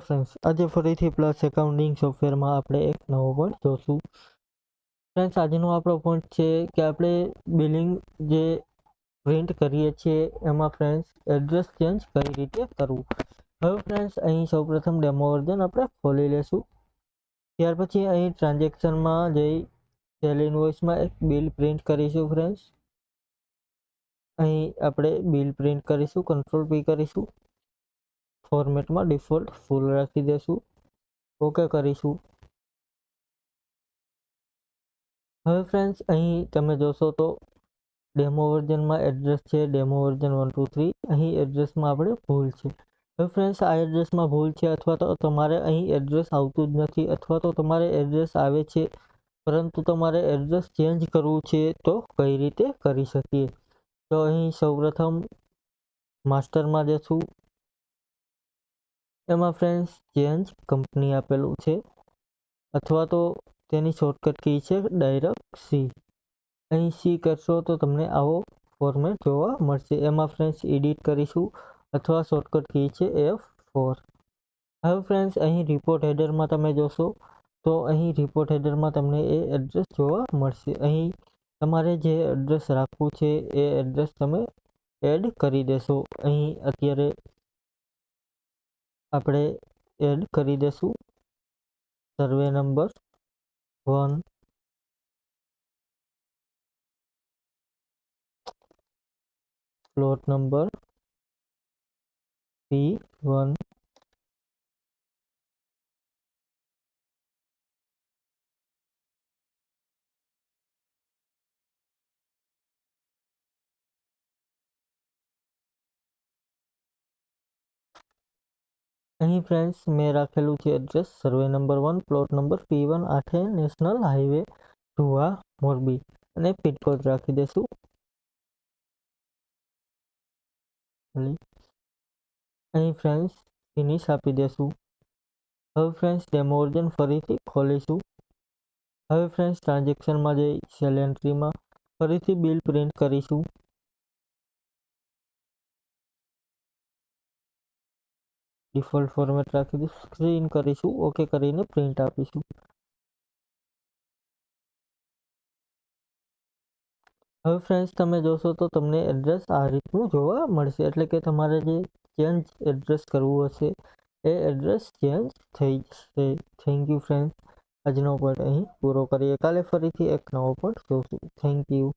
Friends, આજે ફરીથી plus accounting સોફ્ટવેરમાં આપણે એક નવો પોઈન્ટ જોશું. ફ્રેન્ડ્સ, આજનો આપણો પોઈન્ટ છે કે આપણે બિલિંગ જે પ્રિન્ટ કરીએ છીએ એમાં ફ્રેન્ડ્સ એડ્રેસ ચેન્જ કઈ રીતે કરવું. હવે ફ્રેન્ડ્સ, અહીં સૌપ્રથમ ડેમો વર્ઝન આપણે ખોલી લેશું. ત્યાર પછી અહીં ટ્રાન્ઝેક્શનમાં જઈ સેલ ઇનવોઇસમાં એક બિલ પ્રિન્ટ કરીશું. ફ્રેન્ડ્સ, અહીં આપણે બિલ પ્રિન્ટ કરીશું, કંટ્રોલ પી કરીશું. ફોર્મેટમાં ડિફોલ્ટ ફૂલ રાખી દેશું, ઓકે કરીશું. હવે ફ્રેન્ડ્સ, અહીં તમે જોશો તો ડેમો વર્ઝનમાં એડ્રેસ છે ડેમો વર્ઝન 1 2 3. અહીં એડ્રેસમાં આપણે ભૂલ છે. હવે ફ્રેન્ડ્સ, આ એડ્રેસમાં ભૂલ છે અથવા તો તમારે અહીં એડ્રેસ આવતું જ નથી અથવા તો તમારે એડ્રેસ આવે છે પરંતુ તમારે એડ્રેસ ચેન્જ કરવું છે, તો કઈ રીતે કરી શકીએ? તો અહીં સૌપ્રથમ માસ્ટરમાં જશું. એમાં ફ્રેન્ડ્સ ચેન્જ કંપની આપેલું છે અથવા તો તેની શોર્ટકટ કી છે ડાયરેક્ટ સી. અહીં સી કરશો તો તમને આવો ફોર્મેટ જોવા મળશે. એમાં ફ્રેન્ડ્સ એડિટ કરીશું અથવા શોર્ટકટ કી છે F4. હવે ફ્રેન્ડ્સ, અહીં રિપોર્ટ હેડરમાં તમે જોશો તો અહીં રિપોર્ટ હેડરમાં તમને એ એડ્રેસ જોવા મળશે. અહીં તમારે જે એડ્રેસ રાખવું છે એ એડ્રેસ તમે એડ કરી દેશો. અહીં અત્યારે આપણે એડ કરી દેશું survey number 1, plot number P1, અહીં ફ્રેન્ડ્સ મેં રાખેલું છે address survey number 1, plot number P1, 8 national highway Dhuva Morbi અને પિનકોડ રાખી દેશું. અહીં ફ્રેન્ડ્સ ફિનિશ આપી દેશું. હવે ફ્રેન્ડ્સ, ડેમો વર્ઝન ફરીથી ખોલીશું. હવે ફ્રેન્ડ્સ, ટ્રાન્ઝેક્શનમાં જઈ સેલ એન્ટ્રીમાં ફરીથી બિલ પ્રિન્ટ કરીશું. ડિફોલ્ટ ફોર્મેટ રાખી દઈશું, સ્ક્રીન કરીશું, ઓકે કરીને પ્રિન્ટ આપીશું. હવે ફ્રેન્ડ્સ, તમે જોશો તો તમને એડ્રેસ આ રીતનું જોવા મળશે, એટલે કે તમારે જે ચેન્જ એડ્રેસ કરવું હશે એ એડ્રેસ ચેન્જ થઈ જશે. Thank you friends. આજનો પોઈન્ટ અહીં પૂરો કરીએ. કાલે ફરીથી એક નવો પોઈન્ટ જોશું. Thank you.